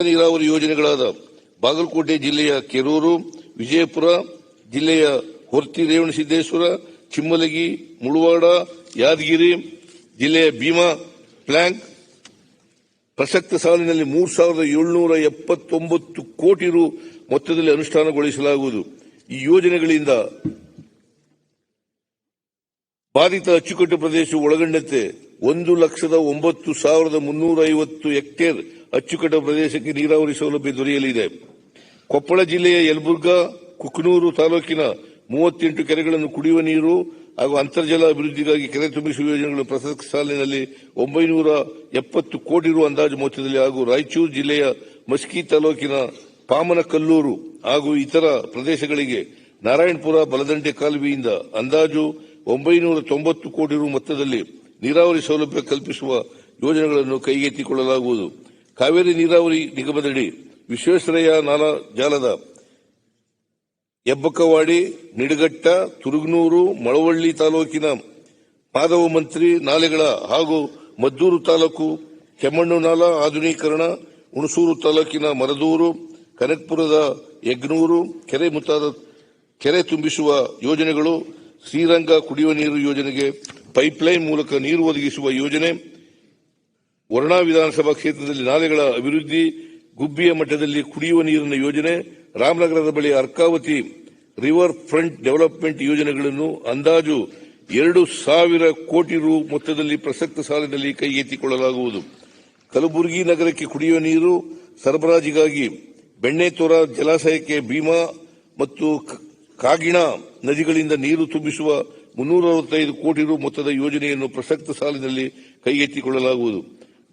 ನೀರಾವರಿ ಯೋಜನೆಗಳಾದ ಬಾಗಲಕೋಟೆ ಜಿಲ್ಲೆಯ ಕೆರೂರು, ವಿಜಯಪುರ ಜಿಲ್ಲೆಯ ಹೊರ್ತಿ ರೇವಣಸಿದ್ದೇಶ್ವರ, ಚಿಮ್ಮಲಗಿ, ಮುಳವಾಡ, ಯಾದಗಿರಿ ಜಿಲ್ಲೆಯ ಭೀಮಾ ಪ್ಲಾಂಕ್ ಪ್ರಸಕ್ತ ಸಾಲಿನಲ್ಲಿ 3,779 ಕೋಟಿ ರು ಮೊತ್ತದಲ್ಲಿ ಅನುಷ್ಠಾನಗೊಳಿಸಲಾಗುವುದು. ಈ ಯೋಜನೆಗಳಿಂದ ಬಾಧಿತ ಅಚ್ಚುಕಟ್ಟು ಪ್ರದೇಶ ಒಳಗೊಂಡಂತೆ 1,09,350 ಹೆಕ್ಟೇರ್ ಅಚ್ಚುಕಟ್ಟು ಪ್ರದೇಶಕ್ಕೆ ನೀರಾವರಿ ಸೌಲಭ್ಯ ದೊರೆಯಲಿದೆ. ಕೊಪ್ಪಳ ಜಿಲ್ಲೆಯ ಯಲಬುರ್ಗಾ, ಕುಕನೂರು ತಾಲೂಕಿನ 38 ಕೆರೆಗಳನ್ನು ಕುಡಿಯುವ ನೀರು ಹಾಗೂ ಅಂತರ್ಜಲ ಅಭಿವೃದ್ಧಿಗಾಗಿ ಕೆರೆ ತುಂಬಿಸುವ ಯೋಜನೆಗಳು ಪ್ರಸಕ್ತ ಸಾಲಿನಲ್ಲಿ 970 ಕೋಟಿ ರು ಅಂದಾಜು ಮೊತ್ತದಲ್ಲಿ ಹಾಗೂ ರಾಯಚೂರು ಜಿಲ್ಲೆಯ ಮಸ್ಕಿ ತಾಲೂಕಿನ ಪಾಮನಕಲ್ಲೂರು ಹಾಗೂ ಇತರ ಪ್ರದೇಶಗಳಿಗೆ ನಾರಾಯಣಪುರ ಬಲದಂಡೆ ಕಾಲುವೆಯಿಂದ ಅಂದಾಜು 990 ಕೋಟಿ ರು ಮೊತ್ತದಲ್ಲಿ ನೀರಾವರಿ ಸೌಲಭ್ಯ ಕಲ್ಪಿಸುವ ಯೋಜನೆಗಳನ್ನು ಕೈಗೆತ್ತಿಕೊಳ್ಳಲಾಗುವುದು. ಕಾವೇರಿ ನೀರಾವರಿ ನಿಗಮದಡಿ ವಿಶ್ವೇಶ್ವರಯ್ಯ ನಾಲಾ ಜಾಲದ ಹೆಬ್ಬಕವಾಡಿ, ನಿಡಘಟ್ಟ, ತುರುಗನೂರು, ಮಳವಳ್ಳಿ ತಾಲೂಕಿನ ಮಾಧವ ಮಂತ್ರಿ ನಾಲೆಗಳ ಹಾಗೂ ಮದ್ದೂರು ತಾಲೂಕು ಕೆಮ್ಮಣ್ಣು ನಾಲಾ ಆಧುನೀಕರಣ, ಹುಣಸೂರು ತಾಲೂಕಿನ ಮರದೂರು, ಕನಕಪುರದ ಯಗ್ನೂರು ಕೆರೆ ಮುಂತಾದ ಕೆರೆ ತುಂಬಿಸುವ ಯೋಜನೆಗಳು, ಶ್ರೀರಂಗ ಕುಡಿಯುವ ನೀರು ಯೋಜನೆಗೆ ಪೈಪ್ಲೈನ್ ಮೂಲಕ ನೀರು ಒದಗಿಸುವ ಯೋಜನೆ, ವರುಣಾ ವಿಧಾನಸಭಾ ಕ್ಷೇತ್ರದಲ್ಲಿ ನಾಲೆಗಳ ಅಭಿವೃದ್ಧಿ, ಗುಬ್ಬಿಯ ಮಟ್ಟದಲ್ಲಿ ಕುಡಿಯುವ ನೀರಿನ ಯೋಜನೆ, ರಾಮನಗರದ ಬಳಿ ಅರ್ಕಾವತಿ ರಿವರ್ ಫ್ರಂಟ್ ಡೆವಲಪ್ಮೆಂಟ್ ಯೋಜನೆಗಳನ್ನು ಅಂದಾಜು 2,000 ಕೋಟಿ ರು ಮೊತ್ತದಲ್ಲಿ ಪ್ರಸಕ್ತ ಸಾಲಿನಲ್ಲಿ ಕೈಗೆತ್ತಿಕೊಳ್ಳಲಾಗುವುದು. ಕಲಬುರಗಿ ನಗರಕ್ಕೆ ಕುಡಿಯುವ ನೀರು ಸರಬರಾಜಿಗಾಗಿ ಬೆಣ್ಣೆತೊರ ಜಲಾಶಯಕ್ಕೆ ಭೀಮಾ ಮತ್ತು ಕಾಗಿಣಾ ನದಿಗಳಿಂದ ನೀರು ತುಂಬಿಸುವ 365 ಕೋಟಿ ರು ಮೊತ್ತದ ಯೋಜನೆಯನ್ನು ಪ್ರಸಕ್ತ ಸಾಲಿನಲ್ಲಿ ಕೈಗೆತ್ತಿಕೊಳ್ಳಲಾಗುವುದು.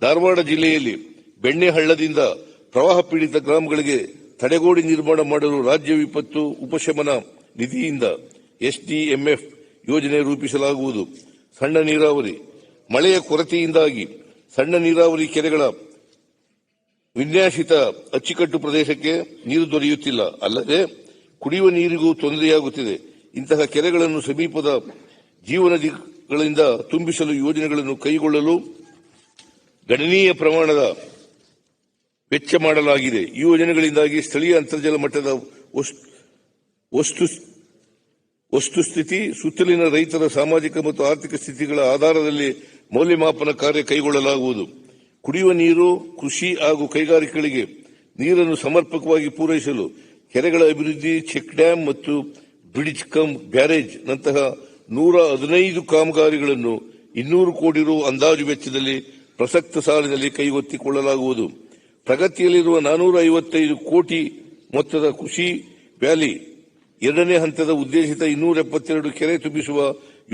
ಧಾರವಾಡ ಜಿಲ್ಲೆಯಲ್ಲಿ ಬೆಣ್ಣೆ ಹಳ್ಳದಿಂದ ಪ್ರವಾಹ ಪೀಡಿತ ಗ್ರಾಮಗಳಿಗೆ ತಡೆಗೋಡೆ ನಿರ್ಮಾಣ ಮಾಡಲು ರಾಜ್ಯ ವಿಪತ್ತು ಉಪಶಮನ ನಿಧಿಯಿಂದ ಎಸ್ಡಿಎಂಎಫ್ ಯೋಜನೆ ರೂಪಿಸಲಾಗುವುದು. ಸಣ್ಣ ನೀರಾವರಿ ಮಳೆಯ ಕೊರತೆಯಿಂದಾಗಿ ಸಣ್ಣ ನೀರಾವರಿ ಕೆರೆಗಳ ವಿನ್ಯಾಸಿತ ಅಚ್ಚುಕಟ್ಟು ಪ್ರದೇಶಕ್ಕೆ ನೀರು ದೊರೆಯುತ್ತಿಲ್ಲ. ಅಲ್ಲದೆ ಕುಡಿಯುವ ನೀರಿಗೂ ತೊಂದರೆಯಾಗುತ್ತಿದೆ. ಇಂತಹ ಕೆರೆಗಳನ್ನು ಸಮೀಪದ ಜೀವನದಿಗಳಿಂದ ತುಂಬಿಸಲು ಯೋಜನೆಗಳನ್ನು ಕೈಗೊಳ್ಳಲು ಗಣನೀಯ ಪ್ರಮಾಣದ ವೆಚ್ಚ ಮಾಡಲಾಗಿದೆ. ಈ ಯೋಜನೆಗಳಿಂದಾಗಿ ಸ್ಥಳೀಯ ಅಂತರ್ಜಲ ಮಟ್ಟದ ವಸ್ತುಸ್ಥಿತಿ, ಸುತ್ತಲಿನ ರೈತರ ಸಾಮಾಜಿಕ ಮತ್ತು ಆರ್ಥಿಕ ಸ್ಥಿತಿಗಳ ಆಧಾರದಲ್ಲಿ ಮೌಲ್ಯಮಾಪನ ಕಾರ್ಯ ಕೈಗೊಳ್ಳಲಾಗುವುದು. ಕುಡಿಯುವ ನೀರು, ಕೃಷಿ ಹಾಗೂ ಕೈಗಾರಿಕೆಗಳಿಗೆ ನೀರನ್ನು ಸಮರ್ಪಕವಾಗಿ ಪೂರೈಸಲು ಕೆರೆಗಳ ಅಭಿವೃದ್ಧಿ, ಚೆಕ್ ಡ್ಯಾಂ ಮತ್ತು ಬ್ರಿಡ್ಜ್ ಕಮ್ ಬ್ಯಾರೇಜ್ ನಂತಹ 115 ಕಾಮಗಾರಿಗಳನ್ನು 200 ಕೋಟಿ ರು ಅಂದಾಜು ವೆಚ್ಚದಲ್ಲಿ ಪ್ರಸಕ್ತ ಸಾಲಿನಲ್ಲಿ ಕೈಗೆತ್ತಿಕೊಳ್ಳಲಾಗುವುದು. ಪ್ರಗತಿಯಲ್ಲಿರುವ 455 ಕೋಟಿ ಮೊತ್ತದ ಕೃಷಿ ವ್ಯಾಲಿ ಎರಡನೇ ಹಂತದ ಉದ್ದೇಶಿತ 272 ಕೆರೆ ತುಂಬಿಸುವ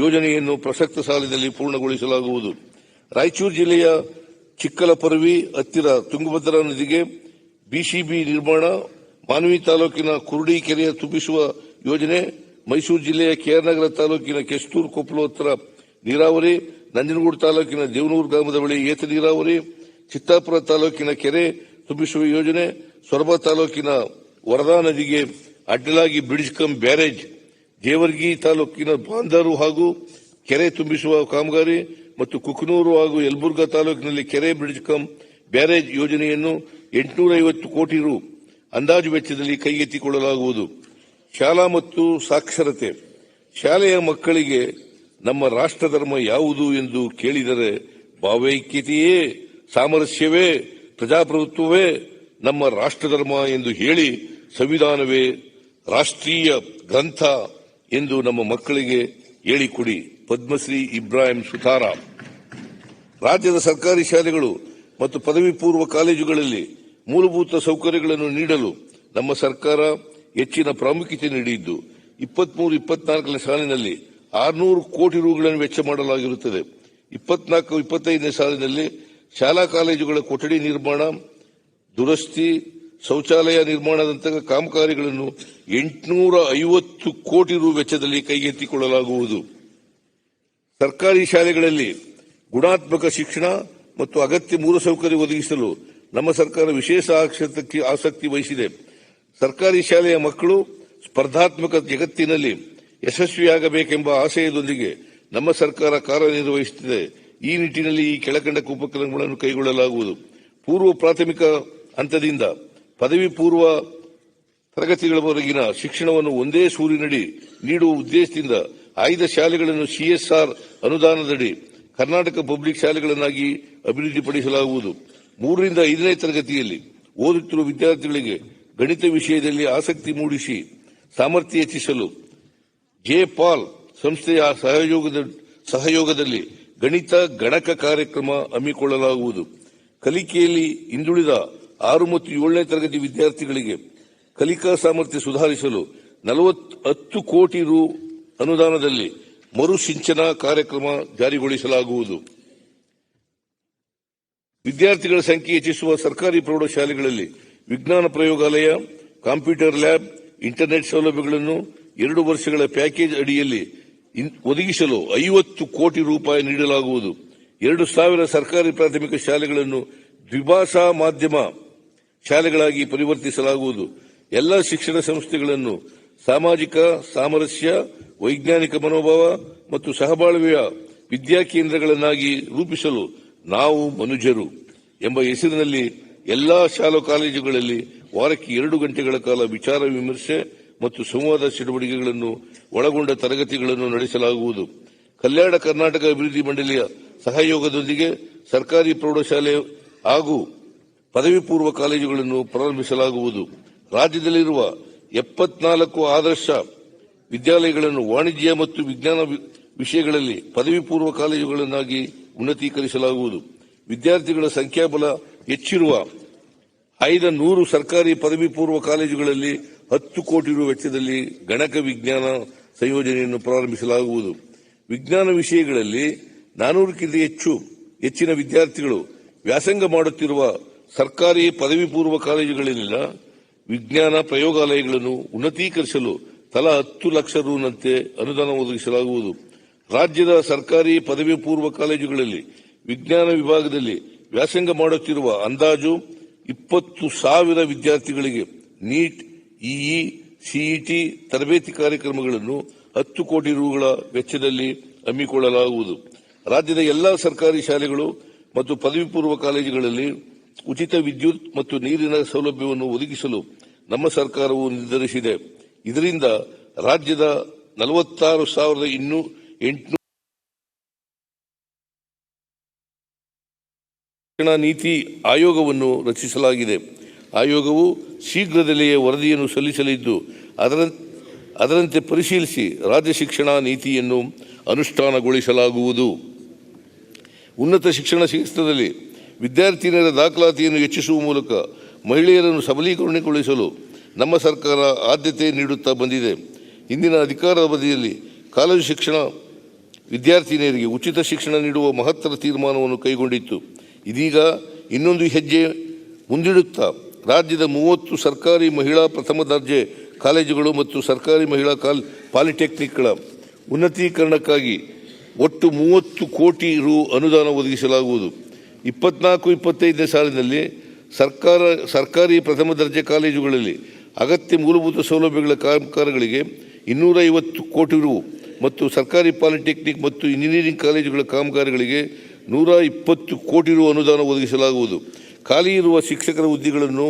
ಯೋಜನೆಯನ್ನು ಪ್ರಸಕ್ತ ಸಾಲಿನಲ್ಲಿ ಪೂರ್ಣಗೊಳಿಸಲಾಗುವುದು. ರಾಯಚೂರು ಜಿಲ್ಲೆಯ ಚಿಕ್ಕಲಪರ್ವಿ ಹತ್ತಿರ ತುಂಗಭದ್ರಾ ನದಿಗೆ ಬಿಸಿಬಿ ನಿರ್ಮಾಣ, ಮಾನ್ವಿ ತಾಲೂಕಿನ ಕುರುಡಿ ಕೆರೆಯ ತುಂಬಿಸುವ ಯೋಜನೆ, ಮೈಸೂರು ಜಿಲ್ಲೆಯ ಕೆಆರ್ನಗರ ತಾಲೂಕಿನ ಕೆಸ್ತೂರು ಕೊಪ್ಪಲೋತ್ತರ ನೀರಾವರಿ, ನಂಜನಗೂಡು ತಾಲೂಕಿನ ದೇವನೂರು ಗ್ರಾಮದ ಬಳಿ ಏತ ನೀರಾವರಿ, ಚಿತ್ತಾಪುರ ತಾಲೂಕಿನ ಕೆರೆ ತುಂಬಿಸುವ ಯೋಜನೆ, ಸೊರಬ ತಾಲೂಕಿನ ವರದಾ ನದಿಗೆ ಅಡ್ಡಲಾಗಿ ಬ್ರಿಡ್ಜ್ ಕಮ್ ಬ್ಯಾರೇಜ್, ಜೇವರ್ಗಿ ತಾಲೂಕಿನ ಬಾಂದರು ಹಾಗೂ ಕೆರೆ ತುಂಬಿಸುವ ಕಾಮಗಾರಿ ಮತ್ತು ಕುಕನೂರು ಹಾಗೂ ಯಲಬುರ್ಗಾ ತಾಲೂಕಿನಲ್ಲಿ ಕೆರೆ ಬ್ರಿಡ್ಜ್ ಕಮ್ ಬ್ಯಾರೇಜ್ ಯೋಜನೆಯನ್ನು 850 ಕೋಟಿ ರು ಅಂದಾಜು ವೆಚ್ಚದಲ್ಲಿ ಕೈಗೆತ್ತಿಕೊಳ್ಳಲಾಗುವುದು. ಶಾಲಾ ಮತ್ತು ಸಾಕ್ಷರತೆ. ಶಾಲೆಯ ಮಕ್ಕಳಿಗೆ ನಮ್ಮ ರಾಷ್ಟ್ರಧರ್ಮ ಯಾವುದು ಎಂದು ಕೇಳಿದರೆ ಭಾವೈಕ್ಯತೆಯೇ, ಸಾಮರಸ್ಯವೇ, ಪ್ರಜಾಪ್ರಭುತ್ವವೇ ನಮ್ಮ ರಾಷ್ಟ್ರಧರ್ಮ ಎಂದು ಹೇಳಿ ಸಂವಿಧಾನವೇ ರಾಷ್ಟ್ರೀಯ ಗ್ರಂಥ ಎಂದು ನಮ್ಮ ಮಕ್ಕಳಿಗೆ ಹೇಳಿಕೊಡಿ. ಪದ್ಮಶ್ರೀ ಇಬ್ರಾಹಿಂ ಸುತಾರ. ರಾಜ್ಯದ ಸರ್ಕಾರಿ ಶಾಲೆಗಳು ಮತ್ತು ಪದವಿ ಪೂರ್ವ ಕಾಲೇಜುಗಳಲ್ಲಿ ಮೂಲಭೂತ ಸೌಕರ್ಯಗಳನ್ನು ನೀಡಲು ನಮ್ಮ ಸರ್ಕಾರ ಹೆಚ್ಚಿನ ಪ್ರಾಮುಖ್ಯತೆ ನೀಡಿದ್ದು 23-24ನೇ ಸಾಲಿನಲ್ಲಿ 600 ಕೋಟಿ ರುಗಳನ್ನು ವೆಚ್ಚ ಮಾಡಲಾಗಿರುತ್ತದೆ. 24-25ನೇ ಸಾಲಿನಲ್ಲಿ ಶಾಲಾ ಕಾಲೇಜುಗಳ ಕೊಠಡಿ ನಿರ್ಮಾಣ, ದುರಸ್ತಿ, ಶೌಚಾಲಯ ನಿರ್ಮಾಣದಂತಹ ಕಾಮಗಾರಿಗಳನ್ನು 850 ಕೋಟಿ ರು ವೆಚ್ಚದಲ್ಲಿ ಕೈಗೆತ್ತಿಕೊಳ್ಳಲಾಗುವುದು. ಸರ್ಕಾರಿ ಶಾಲೆಗಳಲ್ಲಿ ಗುಣಾತ್ಮಕ ಶಿಕ್ಷಣ ಮತ್ತು ಅಗತ್ಯ ಮೂಲಸೌಕರ್ಯ ಒದಗಿಸಲು ನಮ್ಮ ಸರ್ಕಾರ ವಿಶೇಷ ಆಸಕ್ತಿ ವಹಿಸಿದೆ. ಸರ್ಕಾರಿ ಶಾಲೆಯ ಮಕ್ಕಳು ಸ್ಪರ್ಧಾತ್ಮಕ ಜಗತ್ತಿನಲ್ಲಿ ಯಶಸ್ವಿಯಾಗಬೇಕೆಂಬ ಆಶಯದೊಂದಿಗೆ ನಮ್ಮ ಸರ್ಕಾರ ಕಾರ್ಯನಿರ್ವಹಿಸುತ್ತಿದೆ. ಈ ನಿಟ್ಟಿನಲ್ಲಿ ಈ ಕೆಳಕಂಡ ಉಪಕ್ರಮಗಳನ್ನು ಕೈಗೊಳ್ಳಲಾಗುವುದು. ಪೂರ್ವ ಪ್ರಾಥಮಿಕ ಹಂತದಿಂದ ಪದವಿ ಪೂರ್ವ ತರಗತಿಗಳವರೆಗಿನ ಶಿಕ್ಷಣವನ್ನು ಒಂದೇ ಸೂರಿನಡಿ ನೀಡುವ ಉದ್ದೇಶದಿಂದ ಆಯ್ದ ಶಾಲೆಗಳನ್ನು ಸಿಎಸ್ಆರ್ ಅನುದಾನದಡಿ ಕರ್ನಾಟಕ ಪಬ್ಲಿಕ್ ಶಾಲೆಗಳನ್ನಾಗಿ ಅಭಿವೃದ್ಧಿಪಡಿಸಲಾಗುವುದು. 3 ರಿಂದ 5ನೇ ತರಗತಿಯಲ್ಲಿ ಓದುತ್ತಿರುವ ವಿದ್ಯಾರ್ಥಿಗಳಿಗೆ ಗಣಿತ ವಿಷಯದಲ್ಲಿ ಆಸಕ್ತಿ ಮೂಡಿಸಿ ಸಾಮರ್ಥ್ಯ ಹೆಚ್ಚಿಸಲು ಜೆಪಾಲ್ ಸಂಸ್ಥೆಯ ಸಹಯೋಗದಲ್ಲಿ ಗಣಿತ ಗಣಕ ಕಾರ್ಯಕ್ರಮ ಹಮ್ಮಿಕೊಳ್ಳಲಾಗುವುದು. ಕಲಿಕೆಯಲ್ಲಿ ಹಿಂದುಳಿದ 6 ಮತ್ತು 7ನೇ ತರಗತಿ ವಿದ್ಯಾರ್ಥಿಗಳಿಗೆ ಕಲಿಕಾ ಸಾಮರ್ಥ್ಯ ಸುಧಾರಿಸಲು 10 ಕೋಟಿ ರು ಅನುದಾನದಲ್ಲಿ ಮರುಸಿಂಚನ ಕಾರ್ಯಕ್ರಮ ಜಾರಿಗೊಳಿಸಲಾಗುವುದು. ವಿದ್ಯಾರ್ಥಿಗಳ ಸಂಖ್ಯೆ ಹೆಚ್ಚಿಸುವ ಸರ್ಕಾರಿ ಪ್ರೌಢಶಾಲೆಗಳಲ್ಲಿ ವಿಜ್ಞಾನ ಪ್ರಯೋಗಾಲಯ, ಕಂಪ್ಯೂಟರ್ ಲ್ಯಾಬ್, ಇಂಟರ್ನೆಟ್ ಸೌಲಭ್ಯಗಳನ್ನು 2 ವರ್ಷಗಳ ಪ್ಯಾಕೇಜ್ ಅಡಿಯಲ್ಲಿ ಒದಗಿಸಲು 50 ಕೋಟಿ ರೂಪಾಯಿ ನೀಡಲಾಗುವುದು. 2,000 ಸರ್ಕಾರಿ ಪ್ರಾಥಮಿಕ ಶಾಲೆಗಳನ್ನು ದ್ವಿಭಾಷಾ ಮಾಧ್ಯಮ ಶಾಲೆಗಳಾಗಿ ಪರಿವರ್ತಿಸಲಾಗುವುದು. ಎಲ್ಲ ಶಿಕ್ಷಣ ಸಂಸ್ಥೆಗಳನ್ನು ಸಾಮಾಜಿಕ ಸಾಮರಸ್ಯ, ವೈಜ್ಞಾನಿಕ ಮನೋಭಾವ ಮತ್ತು ಸಹಬಾಳ್ವೆಯ ವಿದ್ಯಾಕೇಂದ್ರಗಳನ್ನಾಗಿ ರೂಪಿಸಲು ನಾವು ಮನುಜರು ಎಂಬ ಹೆಸರಿನಲ್ಲಿ ಎಲ್ಲಾ ಶಾಲಾ ಕಾಲೇಜುಗಳಲ್ಲಿ ವಾರಕ್ಕೆ 2 ಗಂಟೆಗಳ ಕಾಲ ವಿಚಾರ ವಿಮರ್ಶೆ ಮತ್ತು ಸಂವಾದ ಚಟುವಟಿಕೆಗಳನ್ನು ಒಳಗೊಂಡ ತರಗತಿಗಳನ್ನು ನಡೆಸಲಾಗುವುದು. ಕಲ್ಯಾಣ ಕರ್ನಾಟಕ ಅಭಿವೃದ್ಧಿ ಮಂಡಳಿಯ ಸಹಯೋಗದೊಂದಿಗೆ ಸರ್ಕಾರಿ ಪ್ರೌಢಶಾಲೆ ಹಾಗೂ ಪದವಿ ಪೂರ್ವ ಕಾಲೇಜುಗಳನ್ನು ಪ್ರಾರಂಭಿಸಲಾಗುವುದು. ರಾಜ್ಯದಲ್ಲಿರುವ 74 ಆದರ್ಶ ವಿದ್ಯಾಲಯಗಳನ್ನು ವಾಣಿಜ್ಯ ಮತ್ತು ವಿಜ್ಞಾನ ವಿಷಯಗಳಲ್ಲಿ ಪದವಿ ಪೂರ್ವ ಕಾಲೇಜುಗಳನ್ನಾಗಿ ಉನ್ನತೀಕರಿಸಲಾಗುವುದು. ವಿದ್ಯಾರ್ಥಿಗಳ ಸಂಖ್ಯಾಬಲ ಹೆಚ್ಚಿರುವ ಆಯ್ದ 100 ಸರ್ಕಾರಿ ಪದವಿ ಪೂರ್ವ ಕಾಲೇಜುಗಳಲ್ಲಿ 10 ಕೋಟಿ ರು ವೆಚ್ಚದಲ್ಲಿ ಗಣಕ ವಿಜ್ಞಾನ ಸಂಯೋಜನೆಯನ್ನು ಪ್ರಾರಂಭಿಸಲಾಗುವುದು. ವಿಜ್ಞಾನ ವಿಷಯಗಳಲ್ಲಿ 400ಕ್ಕಿಂತ ಹೆಚ್ಚಿನ ವಿದ್ಯಾರ್ಥಿಗಳು ವ್ಯಾಸಂಗ ಮಾಡುತ್ತಿರುವ ಸರ್ಕಾರಿ ಪದವಿ ಪೂರ್ವ ಕಾಲೇಜುಗಳಲ್ಲಿನ ವಿಜ್ಞಾನ ಪ್ರಯೋಗಾಲಯಗಳನ್ನು ಉನ್ನತೀಕರಿಸಲು ತಲಾ 10 ಲಕ್ಷ ರುನಂತೆ ಅನುದಾನ ಒದಗಿಸಲಾಗುವುದು. ರಾಜ್ಯದ ಸರ್ಕಾರಿ ಪದವಿ ಪೂರ್ವ ಕಾಲೇಜುಗಳಲ್ಲಿ ವಿಜ್ಞಾನ ವಿಭಾಗದಲ್ಲಿ ವ್ಯಾಸಂಗ ಮಾಡುತ್ತಿರುವ ಅಂದಾಜು 20,000 ವಿದ್ಯಾರ್ಥಿಗಳಿಗೆ ನೀಟ್, ಇಇ, ಸಿಇಟಿ ತರಬೇತಿ ಕಾರ್ಯಕ್ರಮಗಳನ್ನು 10 ಕೋಟಿ ರುಗಳ ವೆಚ್ಚದಲ್ಲಿ ಹಮ್ಮಿಕೊಳ್ಳಲಾಗುವುದು. ರಾಜ್ಯದ ಎಲ್ಲಾ ಸರ್ಕಾರಿ ಶಾಲೆಗಳು ಮತ್ತು ಪದವಿ ಪೂರ್ವ ಕಾಲೇಜುಗಳಲ್ಲಿ ಉಚಿತ ವಿದ್ಯುತ್ ಮತ್ತು ನೀರಿನ ಸೌಲಭ್ಯವನ್ನು ಒದಗಿಸಲು ನಮ್ಮ ಸರ್ಕಾರವು ನಿರ್ಧರಿಸಿದೆ. ಇದರಿಂದ ರಾಜ್ಯದ 46,800 ಶಿಕ್ಷಣ ನೀತಿ ಆಯೋಗವನ್ನು ರಚಿಸಲಾಗಿದೆ. ಆಯೋಗವು ಶೀಘ್ರದಲ್ಲಿಯೇ ವರದಿಯನ್ನು ಸಲ್ಲಿಸಲಿದ್ದು ಅದರಂತೆ ಪರಿಶೀಲಿಸಿ ರಾಜ್ಯ ಶಿಕ್ಷಣ ನೀತಿಯನ್ನು ಅನುಷ್ಠಾನಗೊಳಿಸಲಾಗುವುದು. ಉನ್ನತ ಶಿಕ್ಷಣ ಕ್ಷೇತ್ರದಲ್ಲಿ ವಿದ್ಯಾರ್ಥಿನಿಯರ ದಾಖಲಾತಿಯನ್ನು ಹೆಚ್ಚಿಸುವ ಮೂಲಕ ಮಹಿಳೆಯರನ್ನು ಸಬಲೀಕರಣಗೊಳಿಸಲು ನಮ್ಮ ಸರ್ಕಾರ ಆದ್ಯತೆ ನೀಡುತ್ತಾ ಬಂದಿದೆ. ಇಂದಿನ ಅಧಿಕಾರದ ಅವಧಿಯಲ್ಲಿ ಕಾಲೇಜು ಶಿಕ್ಷಣ ವಿದ್ಯಾರ್ಥಿನಿಯರಿಗೆ ಉಚಿತ ಶಿಕ್ಷಣ ನೀಡುವ ಮಹತ್ತರ ತೀರ್ಮಾನವನ್ನು ಕೈಗೊಂಡಿತ್ತು. ಇದೀಗ ಇನ್ನೊಂದು ಹೆಜ್ಜೆ ಮುಂದಿಡುತ್ತಾ ರಾಜ್ಯದ 30 ಸರ್ಕಾರಿ ಮಹಿಳಾ ಪ್ರಥಮ ದರ್ಜೆ ಕಾಲೇಜುಗಳು ಮತ್ತು ಸರ್ಕಾರಿ ಮಹಿಳಾ ಪಾಲಿಟೆಕ್ನಿಕ್ಗಳ ಉನ್ನತೀಕರಣಕ್ಕಾಗಿ ಒಟ್ಟು 30 ಕೋಟಿ ರು ಅನುದಾನ ಒದಗಿಸಲಾಗುವುದು. 24-25ನೇ ಸಾಲಿನಲ್ಲಿ ಸರ್ಕಾರಿ ಪ್ರಥಮ ದರ್ಜೆ ಕಾಲೇಜುಗಳಲ್ಲಿ ಅಗತ್ಯ ಮೂಲಭೂತ ಸೌಲಭ್ಯಗಳ ಕಾಮಗಾರಿಗಳಿಗೆ 250 ಕೋಟಿ ರು ಮತ್ತು ಸರ್ಕಾರಿ ಪಾಲಿಟೆಕ್ನಿಕ್ ಮತ್ತು ಇಂಜಿನಿಯರಿಂಗ್ ಕಾಲೇಜುಗಳ ಕಾಮಗಾರಿಗಳಿಗೆ 120 ಕೋಟಿ ರು ಅನುದಾನ ಒದಗಿಸಲಾಗುವುದು. ಖಾಲಿ ಇರುವ ಶಿಕ್ಷಕರ ಹುದ್ದೆಗಳನ್ನು